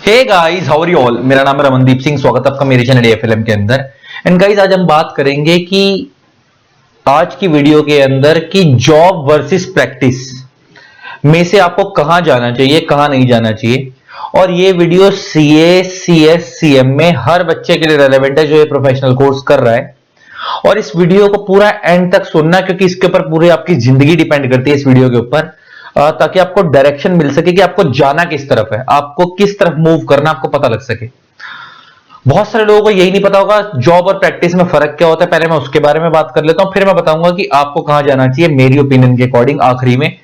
Hey guys, how are you all. मेरा नाम है रमनदीप सिंह। स्वागत है आपका मेरे चैनल एएफएलएम के अंदर। एंड गाइस, आज हम बात करेंगे कि आज की वीडियो के अंदर कि जॉब वर्सेस प्रैक्टिस में से आपको कहां जाना चाहिए, कहां नहीं जाना चाहिए। और ये वीडियो सीए, सीएस, सीएम में हर बच्चे के लिए रेलेवेंट है जो ये प्रोफेशनल कोर्स कर रहा है। और इस वीडियो को पूरा एंड तक सुनना, क्योंकि इसके ऊपर पूरी आपकी जिंदगी डिपेंड करती है इस वीडियो के ऊपर, ताकि आपको डायरेक्शन मिल सके कि आपको जाना किस तरफ है, आपको किस तरफ मूव करना, आपको पता लग सके। बहुत सारे लोगों को यही नहीं पता होगा जॉब और प्रैक्टिस में फर्क क्या होता है। पहले मैं उसके बारे में बात कर लेता हूं, फिर मैं बताऊंगा कि आपको कहां जाना चाहिए मेरी ओपिनियन के अकॉर्डिंग आखिरी में।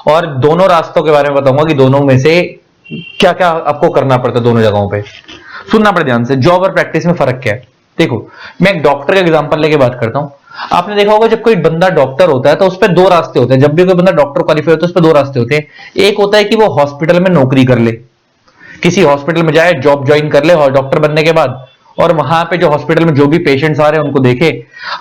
और दोनों रास्तों के बारे में बताऊंगा कि दोनों में से क्या क्या आपको करना पड़ता है दोनों जगहों पे। सुनना पड़े ध्यान से, जॉब और प्रैक्टिस में फर्क क्या है। देखो, मैं एक डॉक्टर का एग्जांपल लेके बात करता हूं। आपने देखा होगा जब कोई बंदा डॉक्टर होता है तो उस पर दो रास्ते होते हैं। जब भी कोई बंदा डॉक्टर क्वालिफाई होता है उस पर दो रास्ते होते हैं। एक होता है कि वो हॉस्पिटल में नौकरी कर ले, किसी हॉस्पिटल में जाए, जॉब ज्वाइन कर ले और डॉक्टर बनने के बाद, और वहां पे जो हॉस्पिटल में जो भी पेशेंट्स आ रहे हैं उनको देखे।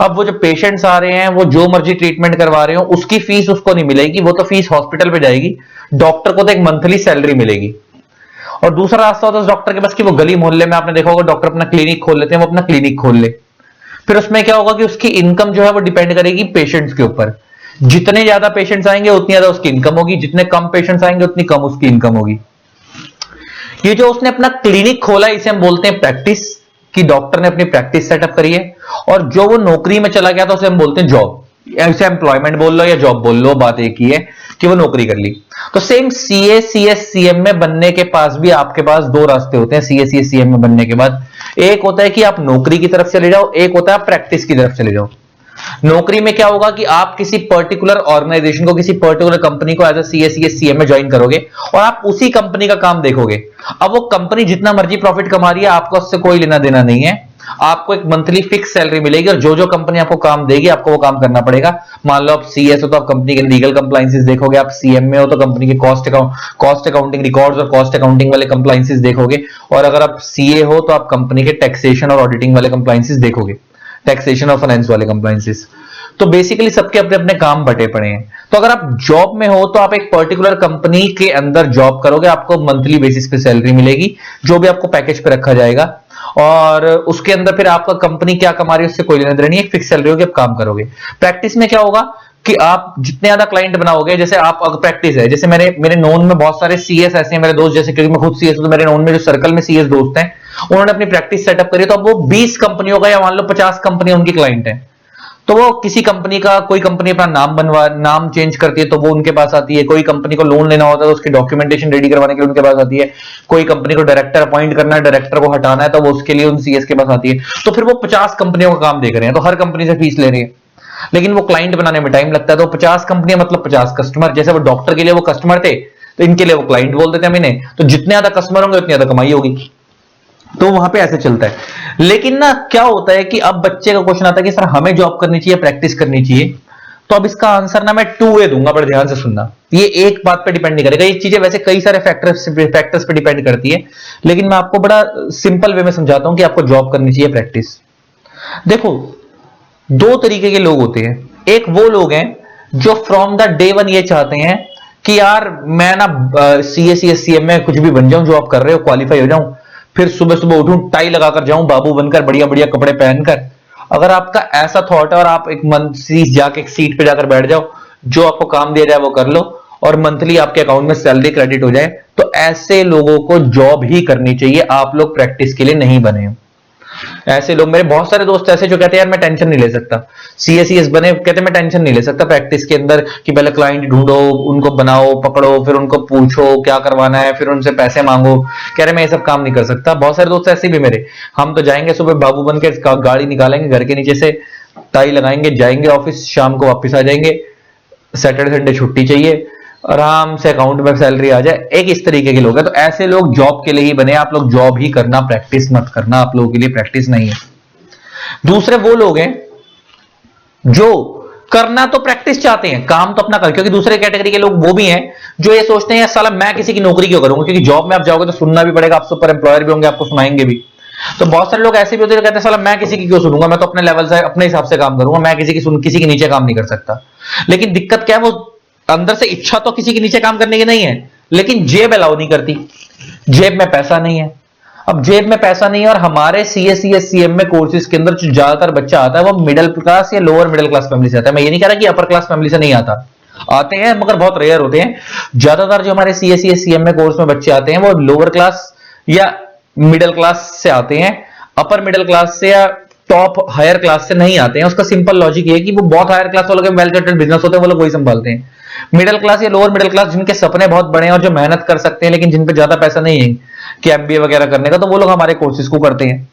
अब वो जो पेशेंट्स आ रहे हैं वो जो मर्जी ट्रीटमेंट करवा रहे हो, उसकी फीस उसको नहीं मिलेगी, वो तो फीस हॉस्पिटल पे जाएगी। डॉक्टर को तो एक मंथली सैलरी मिलेगी। और दूसरा रास्ता होता है उस डॉक्टर के पास कि वो गली मोहल्ले में, आपने देखा होगा डॉक्टर अपना क्लिनिक खोल लेते हैं, वो अपना क्लिनिक खोल ले। फिर उसमें क्या होगा कि उसकी इनकम जो है वो डिपेंड करेगी पेशेंट्स के ऊपर। जितने ज्यादा पेशेंट्स आएंगे उतनी ज्यादा उसकी इनकम होगी, जितने कम पेशेंट्स आएंगे उतनी कम उसकी इनकम होगी। ये जो उसने अपना क्लिनिक खोला इसे हम बोलते हैं प्रैक्टिस, कि डॉक्टर ने अपनी प्रैक्टिस सेटअप करी है। और जो वो नौकरी में चला गया था उसे हम बोलते हैं जॉब। इसे एम्प्लॉयमेंट बोल लो या जॉब बोल लो, बात एक ही है कि वो नौकरी कर ली। तो सेम सीए, सीएस, सीएम में बनने के पास भी आपके पास दो रास्ते होते हैं। सीए, सीएस, सीएम में बनने के बाद एक होता है कि आप नौकरी की तरफ चले जाओ, एक होता है आप प्रैक्टिस की तरफ चले जाओ। नौकरी में क्या होगा कि आप किसी पर्टिकुलर ऑर्गेनाइजेशन को, किसी पर्टिकुलर कंपनी को as a CA, CS, CM में ज्वाइन करोगे और आप उसी कंपनी का काम देखोगे। अब वो कंपनी जितना मर्जी प्रॉफिट कमा रही है, आपको उससे कोई लेना देना नहीं है। आपको एक मंथली फिक्स सैलरी मिलेगी और जो जो कंपनी आपको काम देगी आपको वो काम करना पड़ेगा। मान लो आप सीएस हो तो आप कंपनी के लीगल कंप्लायंसेस देखोगे, आप सीएम में हो तो कंपनी के कॉस्ट अकाउंटिंग रिकॉर्ड्स और कॉस्ट अकाउंटिंग वाले कंप्लायंसेस देखोगे, और अगर आप सीए हो तो आप कंपनी के टैक्सेशन और ऑडिटिंग वाले कंप्लायंसेस देखोगे, टैक्सेशन और फाइनेंस वाले कंप्लायंसेस। तो बेसिकली सबके अपने अपने काम बटे पड़े हैं। तो अगर आप जॉब में हो तो आप एक पर्टिकुलर कंपनी के अंदर जॉब करोगे, आपको मंथली बेसिस पे सैलरी मिलेगी, जो भी आपको पैकेज पे रखा जाएगा। और उसके अंदर फिर आपका कंपनी क्या कमा रही है उससे कोई लेना देना नहीं, एक फिक्स सैलरी होगी, आप काम करोगे। प्रैक्टिस में क्या होगा कि आप जितने ज्यादा क्लाइंट बनाओगे, जैसे आप अगर प्रैक्टिस है, जैसे मेरे नोन में बहुत सारे सीएस ऐसे हैं मेरे दोस्त, जैसे क्योंकि मैं खुद सीएस हूं तो मेरे नोन में जो सर्कल में सीएस दोस्त हैं उन्होंने अपनी प्रैक्टिस सेटअप करी। तो अब वो 20 कंपनियों का या मान लो 50 कंपनियां उनकी क्लाइंट है। तो वो किसी कंपनी का, कोई कंपनी अपना नाम चेंज करती है तो वो उनके पास आती है। कोई कंपनी को लोन लेना होता है तो उसकी डॉक्यूमेंटेशन रेडी करवाने के लिए उनके पास आती है। कोई कंपनी को डायरेक्टर अपॉइंट करना है, डायरेक्टर को हटाना है, तो वो उसके लिए उन सीएस के पास आती है। तो फिर वो 50 कंपनियों का काम देख रहे हैं, तो हर कंपनी से फीस ले रही है, लेकिन वो क्लाइंट बनाने में टाइम लगता है। तो 50 कंपनियां मतलब 50 कस्टमर। जैसे वो डॉक्टर के लिए वो कस्टमर थे तो इनके लिए वो क्लाइंट बोल देते हैं हम इन्हें। तो जितने ज्यादा कस्टमर होंगे उतनी ज्यादा कमाई होगी। तो वहां पे ऐसे चलता है। लेकिन ना क्या होता है कि अब बच्चे का क्वेश्चन आता है कि सर हमें जॉब करनी चाहिए, प्रैक्टिस करनी चाहिए। तो अब इसका आंसर ना मैं 2 वे दूंगा, बड़े ध्यान से सुनना। ये एक बात पे डिपेंड नहीं करेगा, ये चीजें वैसे कई सारे फैक्टर्स पे डिपेंड करती है, लेकिन मैं आपको बड़ा सिंपल वे में समझाता हूं कि आपको जॉब करनी चाहिए, प्रैक्टिस। देखो, दो तरीके के लोग होते हैं। एक वो लोग हैं जो फ्रॉम द डे वन ये चाहते हैं कि यार मैं ना सीए, सीएस, सीएम में कुछ भी बन जाऊं, जो आप कर रहे हो क्वालिफाई हो जाऊं, फिर सुबह सुबह उठूं, टाई लगाकर जाऊं, बाबू बनकर, बढ़िया बढ़िया कपड़े पहनकर। अगर आपका ऐसा थॉट है और आप एक मंथली जाके एक सीट पे जाकर बैठ जाओ, जो आपको काम दिया जाए वो कर लो और मंथली आपके अकाउंट में सैलरी क्रेडिट हो जाए, तो ऐसे लोगों को जॉब ही करनी चाहिए। आप लोग प्रैक्टिस के लिए नहीं बने हो। ऐसे लोग, मेरे बहुत सारे दोस्त ऐसे जो कहते हैं यार मैं टेंशन नहीं ले सकता, सीएसईएस बने, कहते मैं टेंशन नहीं ले सकता प्रैक्टिस के अंदर, कि पहले क्लाइंट ढूंढो, उनको बनाओ, पकड़ो, फिर उनको पूछो क्या करवाना है, फिर उनसे पैसे मांगो। कह रहे मैं ये सब काम नहीं कर सकता। बहुत सारे दोस्त ऐसे भी मेरे, हम तो जाएंगे सुबह बाबू बन के, गाड़ी निकालेंगे घर के नीचे से, टाई लगाएंगे, जाएंगे ऑफिस, शाम को वापस आ जाएंगे, सैटरडे संडे छुट्टी चाहिए, आराम से अकाउंट में सैलरी आ जाए। एक इस तरीके के लोग हैं। तो ऐसे लोग जॉब के लिए ही बने। आप लोग जॉब ही करना, प्रैक्टिस मत करना, आप लोगों के लिए प्रैक्टिस नहीं है। दूसरे वो लोग हैं जो करना तो प्रैक्टिस चाहते हैं, काम तो अपना कर, क्योंकि दूसरे कैटेगरी के लोग वो भी हैं जो ये सोचते हैं साला मैं किसी की नौकरी क्यों करूंगा, क्योंकि जॉब में आप जाओगे तो सुनना भी पड़ेगा, आप सुपर एम्प्लॉयर भी होंगे, आपको सुनाएंगे भी। तो बहुत सारे लोग ऐसे भी होते हैं जो कहते हैं साला मैं किसी की क्यों सुनूंगा, मैं तो अपने लेवल से अपने हिसाब से काम करूंगा, मैं किसी के नीचे काम नहीं कर सकता। लेकिन दिक्कत क्या है, वो अंदर से इच्छा तो किसी के नीचे काम करने की नहीं है, लेकिन जेब अलाउ नहीं करती, जेब में पैसा नहीं है। अब जेब में पैसा नहीं है और हमारे सीएस सीएम में कोर्सेज के अंदर जो ज्यादातर बच्चा आता है वो मिडिल क्लास या लोअर मिडिल क्लास फैमिली से आता है। मैं ये नहीं कह रहा कि अपर क्लास फैमिली से नहीं आता, आते हैं मगर बहुत रेयर होते हैं। ज्यादातर जो हमारे सीएस सीएम में कोर्स में बच्चे आते हैं वो लोअर क्लास या मिडिल क्लास से आते हैं, अपर मिडिल क्लास से या टॉप हायर क्लास से नहीं आते हैं। उसका सिंपल लॉजिक ये है कि वो बहुत हायर क्लास वालों के वेल सेटल्ड बिजनेस होते हैं, वो लोग वही संभालते हैं। मिडिल क्लास या लोअर मिडिल क्लास जिनके सपने बहुत बड़े हैं और जो मेहनत कर सकते हैं लेकिन जिन पे ज्यादा पैसा नहीं है कि एमबीए वगैरह करने का, तो वो लोग हमारे कोर्सेज को करते हैं।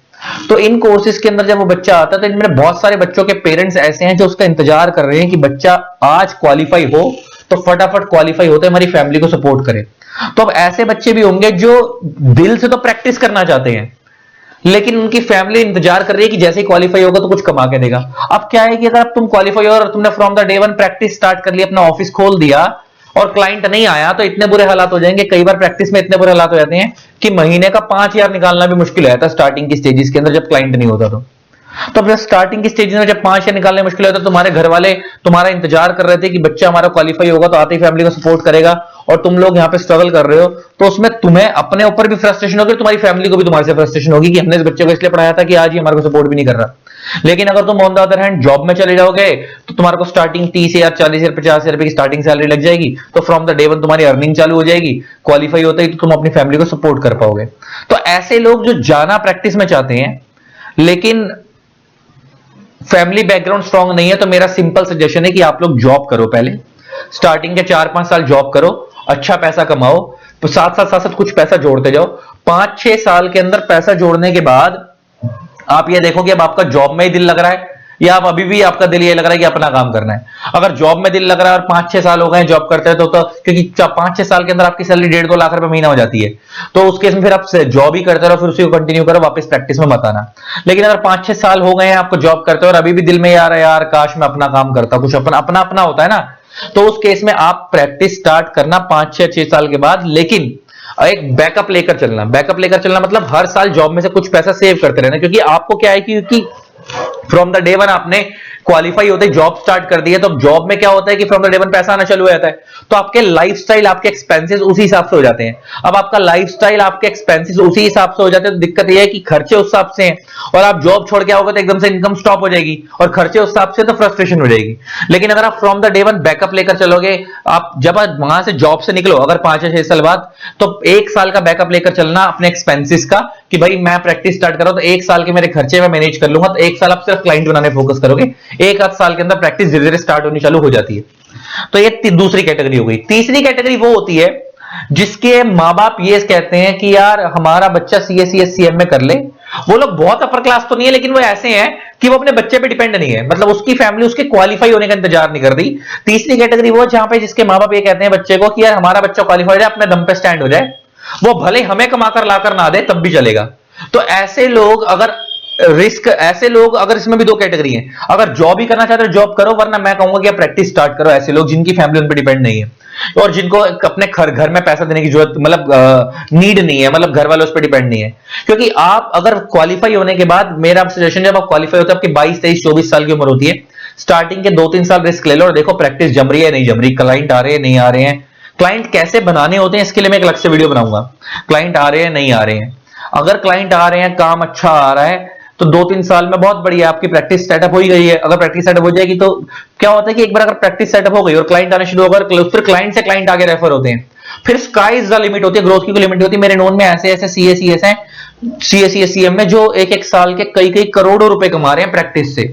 तो इन कोर्सेज के अंदर जब वो बच्चा आता है तो इनमें बहुत सारे बच्चों के पेरेंट्स ऐसे हैं जो उसका इंतजार कर रहे हैं कि बच्चा आज क्वालिफाई हो तो फटाफट क्वालिफाई होते हमारी फैमिली को सपोर्ट करे। तो अब ऐसे बच्चे भी होंगे जो दिल से तो प्रैक्टिस करना चाहते हैं लेकिन उनकी फैमिली इंतजार कर रही है कि जैसे ही क्वालिफाई होगा तो कुछ कमा के देगा। अब क्या है कि अगर तुम क्वालिफाई हो और तुमने from the day one practice start कर ली, अपना ऑफिस खोल दिया और क्लाइंट नहीं आया तो इतने बुरे हालात हो जाएंगे। कई बार प्रैक्टिस में इतने बुरे हालात हो जाते हैं कि महीने का 5,000 निकालना भी मुश्किल हो जाता है स्टार्टिंग की स्टेजेस के अंदर जब क्लाइंट नहीं होता। तो अब स्टार्टिंग की स्टेज में जब 5,000 निकालने मुश्किल होता है, तुम्हारे घर वाले तुम्हारा इंतजार कर रहे थे कि बच्चा हमारा क्वालिफाई होगा तो आते ही फैमिली को सपोर्ट करेगा, और तुम लोग यहाँ पे स्ट्रगल कर रहे हो, तो उसमें तुम्हें अपने ऊपर भी फ्रस्ट्रेशन होगी, तुम्हारी फैमिली को भी तुम्हारे से फ्रस्ट्रेशन होगी कि हमने इस बच्चे को इसलिए पढ़ाया था कि आज ये हमारे को सपोर्ट भी नहीं कर रहा। लेकिन अगर तुम on the other hand job में चले जाओगे तो तुम्हारे को स्टार्टिंग 30,000 40,000 50,000 रुपए की स्टार्टिंग सैलरी लग जाएगी, तो फ्रॉम द डे वन तुम्हारी अर्निंग चालू हो जाएगी। क्वालिफाई होते ही तो तुम अपनी फैमिली को सपोर्ट कर पाओगे। तो ऐसे लोग जो जाना प्रैक्टिस में चाहते हैं लेकिन फैमिली बैकग्राउंड स्ट्रांग नहीं है, तो मेरा सिंपल सजेशन है कि आप लोग जॉब करो। पहले स्टार्टिंग के 4-5 साल जॉब करो, अच्छा पैसा कमाओ, तो साथ कुछ पैसा जोड़ते जाओ। 5-6 साल के अंदर पैसा जोड़ने के बाद आप ये देखो कि अब आपका जॉब में ही दिल लग रहा है या अब अभी भी आपका दिल ये लग रहा है कि अपना काम करना है। अगर जॉब में दिल लग रहा है और 5-6 साल हो गए जॉब करते हैं तो क्योंकि 5-6 साल के अंदर आपकी सैलरी 1.5-2 लाख रुपए महीना हो जाती है, तो उस केस में फिर आप जॉब ही करते रहो, फिर उसी को कंटिन्यू करो, वापस प्रैक्टिस में मत आना। लेकिन अगर 5-6 साल हो गए हैं आपको जॉब करते हो और अभी भी दिल में यार यार काश मैं अपना काम करता, कुछ अपना अपना अपना होता है ना, तो उस केस में आप प्रैक्टिस स्टार्ट करना 5-6 साल के बाद। लेकिन एक बैकअप लेकर चलना मतलब हर साल जॉब में से कुछ पैसा सेव करते रहना, क्योंकि आपको क्या है कि फ्रॉम द डे वन आपने क्वालिफाई होते जॉब स्टार्ट कर दी है, तो जॉब में क्या होता है कि फ्रॉम द डे वन पैसा आना चालू हो जाता है, तो आपके लाइफस्टाइल आपके एक्सपेंसेस उसी हिसाब से हो जाते हैं। अब आपका लाइफस्टाइल आपके एक्सपेंसेस उसी हिसाब से हो जाते हैं, तो दिक्कत यह है कि खर्चे उस हिसाब से हैं, और आप जॉब छोड़ के आओगे तो एकदम से इनकम स्टॉप हो जाएगी और खर्चे उस हिसाब से, तो फ्रस्ट्रेशन हो जाएगी। लेकिन अगर आप from the day one backup लेकर चलोगे, आप जब वहां से जॉब से निकलो अगर 5 या 6 साल बाद, तो 1 साल का बैकअप लेकर चलना अपने एक्सपेंसेस का कि भाई मैं प्रैक्टिस स्टार्ट कर रहा हूं तो 1 साल के मेरे खर्चे मैं मैनेज कर लूंगा। तो 1 साल आप सिर्फ क्लाइंट बनाने फोकस करोगे, 1 साल के अंदर प्रैक्टिस धीरे धीरे स्टार्ट होनी चालू हो जाती है। तो ये दूसरी कैटेगरी हो गई। तीसरी कैटेगरी वो होती है जिसके माँ बाप ये कहते हैं कि यार हमारा बच्चा सीएम में कर ले। वो लोग बहुत अपर क्लास तो नहीं है लेकिन वो ऐसे हैं कि वो अपने बच्चे पे डिपेंड नहीं है, मतलब उसकी फैमिली उसके क्वालिफाई होने का इंतजार नहीं कर रही। तीसरी कैटेगरी वो जहां पे जिसके माँ बाप ये कहते हैं बच्चे को कि यार हमारा बच्चा क्वालिफाइड है, अपने दम पे स्टैंड हो जाए, वो भले हमें कमाकर लाकर ना दे तब भी चलेगा। तो ऐसे लोग अगर इसमें भी 2 कैटेगरी हैं, अगर जॉब ही करना चाहते हो जॉब करो, वरना मैं कहूंगा कि आप प्रैक्टिस स्टार्ट करो। ऐसे लोग जिनकी फैमिली उन पर डिपेंड नहीं है और जिनको अपने घर में पैसा देने की जरूरत मतलब नीड नहीं है, मतलब घर वाले उस पर डिपेंड नहीं है। क्योंकि आप अगर क्वालिफाई होने के बाद, मेरा सजेशन, जब आप क्वालिफाई होते हैं आपकी 22, 23, 24 साल की उम्र होती है, स्टार्टिंग के 2-3 साल रिस्क ले लो और देखो प्रैक्टिस जम रही है नहीं जम रही, क्लाइंट आ रहे हैं नहीं आ रहे हैं, क्लाइंट कैसे बनाने होते हैं इसके लिए मैं एक अलग से वीडियो बनाऊंगा। क्लाइंट आ रहे हैं नहीं आ रहे हैं, अगर क्लाइंट आ रहे हैं काम अच्छा आ रहा है तो 2-3 साल में बहुत बढ़िया आपकी प्रैक्टिस सेटअप हो ही गई है। अगर प्रैक्टिस सेटअप हो जाएगी तो क्या होता है कि एक बार अगर प्रैक्टिस सेटअप हो गई और क्लाइंट आने शुरू होकर, फिर क्लाइंट से क्लाइंट आगे रेफर होते हैं, फिर स्काई इज द लिमिट होती है, ग्रोथ की कोई लिमिट होती है। मेरे नोन में ऐसे सीएस हैं, सीएम में जो एक साल के कई करोड़ों रुपए कमा रहे हैं प्रैक्टिस से।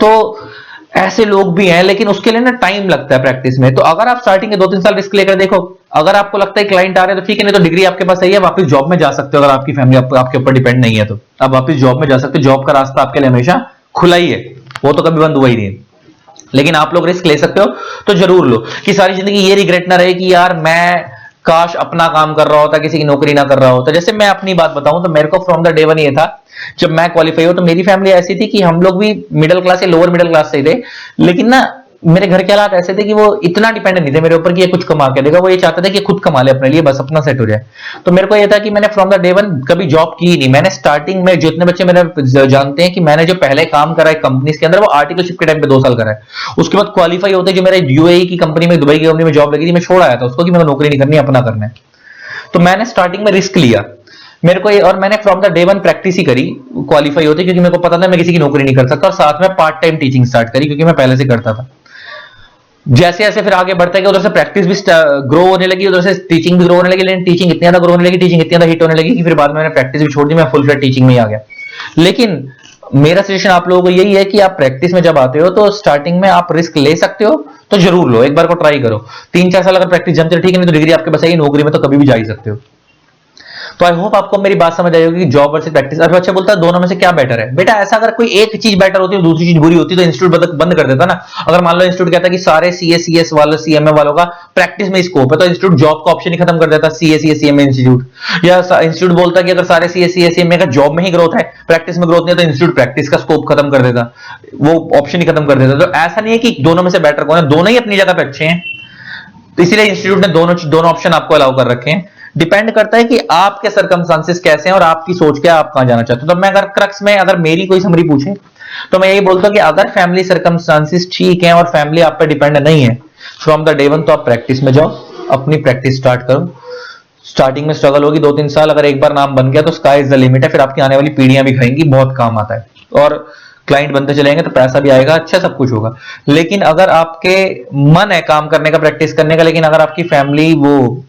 तो ऐसे लोग भी हैं, लेकिन उसके लिए ना टाइम लगता है प्रैक्टिस में। तो अगर आप स्टार्टिंग के 2-3 साल रिस्क लेकर देखो, अगर आपको लगता है क्लाइंट आ रहे हैं तो ठीक है, नहीं तो डिग्री आपके पास सही है, वापस जॉब में जा सकते हो। अगर आपकी फैमिली आपके ऊपर डिपेंड नहीं है तो आप वापस जॉब में जा सकते हो, जॉब का रास्ता आपके लिए हमेशा खुला ही है, वो तो कभी बंद हुआ ही नहीं है। लेकिन आप लोग रिस्क ले सकते हो तो जरूर लो, कि सारी जिंदगी ये रिग्रेट ना रहे कि यार मैं काश अपना काम कर रहा होता, किसी की नौकरी ना कर रहा होता। जैसे मैं अपनी बात बताऊं तो मेरे को फ्रॉम द डे वन ये था, जब मैं क्वालिफाई हुआ तो मेरी फैमिली ऐसी थी कि हम लोग भी मिडिल क्लास या लोअर मिडिल क्लास से थे, लेकिन ना मेरे घर के हालात ऐसे थे कि वो इतना डिपेंडेंट नहीं थे मेरे ऊपर कि ये कुछ कमा के देगा, वो ये चाहते थे कि खुद कमा ले अपने लिए, बस अपना सेट हो जाए। तो मेरे को ये था कि मैंने फ्रॉम द डे वन कभी जॉब की ही नहीं। मैंने स्टार्टिंग में, जितने बच्चे मेरे जानते हैं कि मैंने जो पहले काम करा है कंपनीज के अंदर, वो आर्टिकलशिप के टाइम पे 2 साल करा है। उसके बाद क्वालिफाई होते जो मेरे यूएई की कंपनी में, दुबई की कंपनी में जॉब लगी थी, मैं छोड़ आया था उसको कि मेरे को नौकरी नहीं करनी, अपना करना है। तो मैंने स्टार्टिंग में रिस्क लिया मेरे को, और मैंने from the day one practice ही करी क्वालिफाई होते, क्योंकि मेरे को पता था मैं किसी की नौकरी नहीं कर सकता, और साथ में पार्ट टाइम टीचिंग स्टार्ट करी क्योंकि मैं पहले से करता था। जैसे जैसे फिर आगे बढ़ता गया, उधर से प्रैक्टिस भी ग्रो होने लगी, उधर से टीचिंग भी ग्रो होने लगी, लेकिन टीचिंग इतनी ज्यादा ग्रो होने लगी, टीचिंग इतनी ज्यादा हिट होने लगी कि फिर बाद में मैंने प्रैक्टिस भी छोड़ दी, मैं फुल फ्लेज टीचिंग में ही आ गया। लेकिन मेरा सजेशन आप लोगों को यही है कि आप प्रैक्टिस में जब आते हो तो स्टार्टिंग में आप रिस्क ले सकते हो तो जरूर लो, एक बार को ट्राई करो। 3-4 साल अगर प्रैक्टिस जमते ठीक है, नहीं तो डिग्री आपके पास है, नौकरी में तो कभी भी जा ही सकते हो। तो आई होप आपको मेरी बात समझ आई होगी कि जॉब वर्सेस प्रैक्टिस। और बच्चा बोलता है दोनों में से क्या बेटर है? बेटा ऐसा अगर कोई एक चीज बेटर होती है दूसरी चीज बुरी होती तो इंस्टीट्यूट बंद कर देता ना। अगर मान लो इंस्टीट्यूट कहता है कि सारे सीएस वालों, सीएमए वालों का प्रैक्टिस में स्कोप है, तो इंस्टीट्यूट जॉब का ऑप्शन ही खत्म कर देता, सीएमए इंस्टीट्यूट। या इंस्टीट्यूट बोलता है कि अगर सारे सीएमए का जॉब में ही ग्रोथ है, प्रैक्टिस में ग्रोथ नहीं है, तो इंस्टीट्यूट प्रैक्टिस का स्कोप खत्म कर देता, वो ऑप्शन ही खत्म कर देता। तो ऐसा नहीं है कि दोनों में से बेटर कौन है, दोनों ही अपनी जगह पे अच्छे हैं। तो इसीलिए इंस्टीट्यूट ने दोनों ऑप्शन आपको अलाउ कर रखे हैं। डिपेंड करता है कि आपके सर्कमस्टांसेस कैसे हैं और आपकी सोच क्या, आप कहां जाना चाहते हो। तो मैं अगर क्रक्स में अगर मेरी कोई समरी पूछे तो मैं यही बोलता हूं कि अगर फैमिली सर्कमस्टांसेस ठीक है और फैमिली आप पे डिपेंड नहीं है फ्रॉम द डे वन, तो आप प्रैक्टिस में जाओ, अपनी प्रैक्टिस स्टार्ट करो। स्टार्टिंग में स्ट्रगल होगी 2-3 साल, अगर एक बार नाम बन गया तो स्काई इज द लिमिट है, फिर आपकी आने वाली पीढ़ियां भी खाएंगी, बहुत काम आता है। और क्लाइंट बनते चलेंगे तो पैसा भी आएगा, अच्छा सब कुछ होगा। लेकिन अगर आपके मन है काम करने का, प्रैक्टिस करने का, लेकिन अगर आपकी फैमिली वो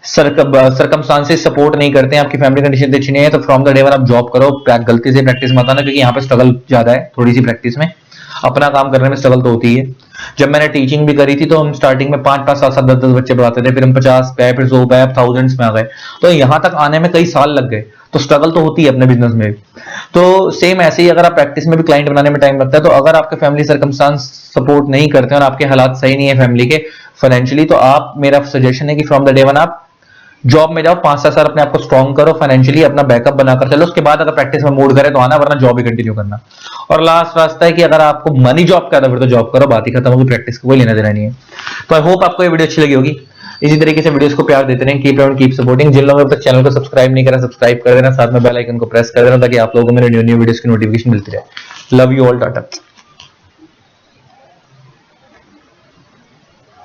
सर्कमस्टांसेस सपोर्ट नहीं करते हैं, आपकी फैमिली कंडीशन अच्छी नहीं है, तो फ्रॉम द डे वन आप जॉब करो, गलती से प्रैक्टिस मत आना, क्योंकि यहाँ पे स्ट्रगल ज्यादा है। थोड़ी सी प्रैक्टिस में अपना काम करने में स्ट्रगल तो होती है। जब मैंने टीचिंग भी करी थी तो हम स्टार्टिंग में 5-5, 7-7, 10-10 बच्चे पढ़ाते थे, फिर हम 50 पे, फिर 100 पे, थाउजेंड्स में आ गए। तो यहाँ तक आने में कई साल लग गए, तो स्ट्रगल तो होती है अपने बिजनेस में। तो सेम ऐसे ही अगर आप प्रैक्टिस में भी क्लाइंट बनाने में टाइम लगता है, तो अगर आपके फैमिली सर्कमस्टांस सपोर्ट नहीं करते और आपके हालात सही नहीं है फैमिली के फाइनेंशियली, तो आप, मेरा सजेशन है कि फ्रॉम द डे वन आप जॉब में जाओ, 5-7 साल अपने आप को स्ट्रॉन्ग करो, फाइनेंशियली अपना बैकअप बनाकर चलो, उसके बाद अगर प्रैक्टिस में मूड करे तो आना, वरना जॉब ही कंटिन्यू करना। और लास्ट रास्ता है कि अगर आपको मनी जॉब का फिर तो जॉब करो, बात ही खत्म होगी, प्रैक्टिस को कोई लेना देना नहीं है। तो आई होप आपको ये वीडियो अच्छी लगी होगी। इसी तरीके से वीडियोस को प्यार देते रहें, कीप ऑन कीप सपोर्टिंग। जिन लोगों ने अब तक चैनल को सब्सक्राइब नहीं करा, सब्सक्राइब कर देना, साथ में बेल आइकन को प्रेस कर देना, ताकि आप लोगों को मेरे न्यू वीडियोस की नोटिफिकेशन मिलती रहे। Love you all, Tata.